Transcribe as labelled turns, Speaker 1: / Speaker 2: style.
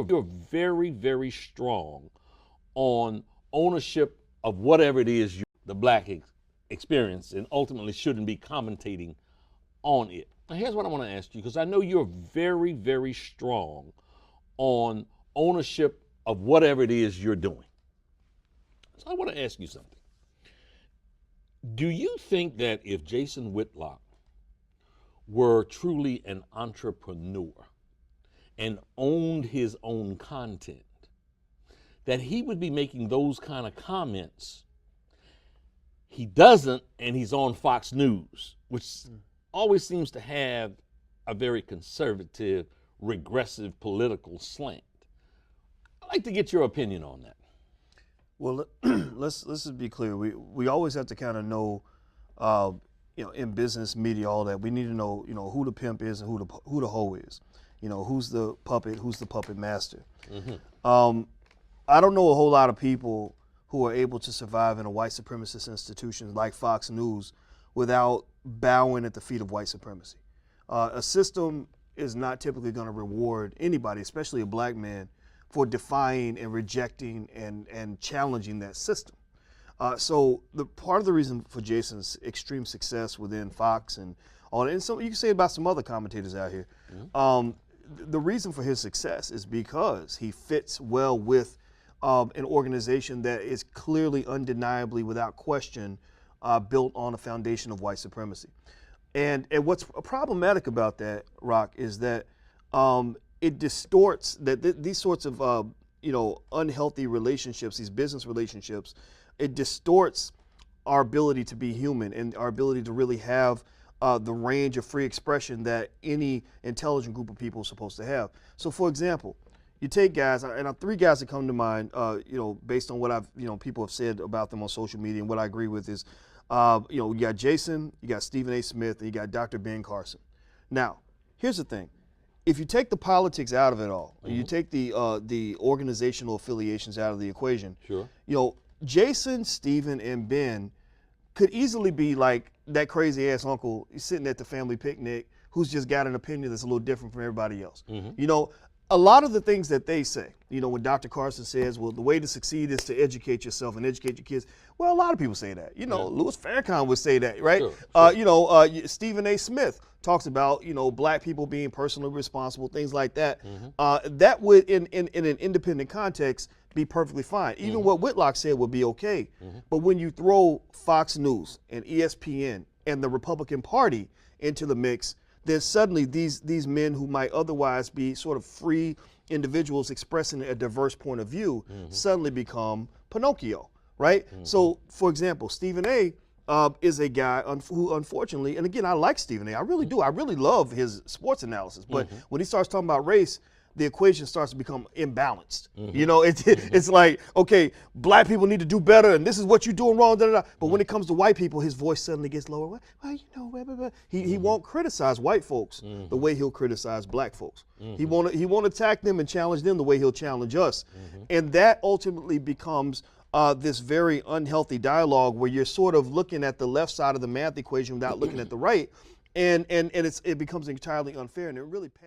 Speaker 1: you're very, very strong on ownership of whatever it is the black experience, and ultimately shouldn't be commentating on it. Now, here's what I want to ask you, because I know you're very, very strong on ownership of whatever it is you're doing. So I want to ask you something. Do you think that if Jason Whitlock were truly an entrepreneur and owned his own content, that he would be making those kind of comments? He doesn't, and he's on Fox News, which always seems to have a very conservative, regressive political slant. I'd like to get your opinion on that.
Speaker 2: Well, let's just be clear. We always have to kind of know, in business, media, all that. We need to know, who the pimp is and who the hoe is. Who's the puppet master. Mm-hmm. I don't know a whole lot of people who are able to survive in a white supremacist institution like Fox News without bowing at the feet of white supremacy. A system is not typically going to reward anybody, especially a black man, for defying and rejecting and challenging that system. So the part of the reason for Jason's extreme success within Fox and all that, and so you can say about some other commentators out here, the reason for his success is because he fits well with an organization that is clearly, undeniably, without question, built on a foundation of white supremacy. And what's problematic about that, Rock, is that it distorts that these sorts of unhealthy relationships, these business relationships, it distorts our ability to be human and our ability to really have the range of free expression that any intelligent group of people is supposed to have. So, for example, you take guys, and three guys that come to mind, based on what people have said about them on social media, and what I agree with is, you got Jason, you got Stephen A. Smith, and you got Dr. Ben Carson. Now, here's the thing. If you take the politics out of it all, and you take the organizational affiliations out of the equation,
Speaker 1: sure.
Speaker 2: Jason, Stephen, and Ben could easily be like that crazy ass uncle sitting at the family picnic who's just got an opinion that's a little different from everybody else. A lot of the things that they say, when Dr. Carson says, well, the way to succeed is to educate yourself and educate your kids. Well, a lot of people say that. Louis Farrakhan would say that, right? Sure. Stephen A. Smith talks about, black people being personally responsible, things like that. That would, in an independent context, be perfectly fine. Even what Whitlock said would be okay. But when you throw Fox News and ESPN and the Republican Party into the mix, then suddenly these men who might otherwise be sort of free individuals expressing a diverse point of view suddenly become Pinocchio, right? So, for example, Stephen A. Is a guy who, unfortunately, and again, I like Stephen A. I really do. I really love his sports analysis. But when he starts talking about race, the equation starts to become imbalanced. It's like, okay, black people need to do better, and this is what you're doing wrong. But when it comes to white people, his voice suddenly gets lower. Well, blah, blah, blah. He won't criticize white folks the way he'll criticize black folks. He won't attack them and challenge them the way he'll challenge us. And that ultimately becomes this very unhealthy dialogue where you're sort of looking at the left side of the math equation without looking at the right, and it becomes entirely unfair, and it really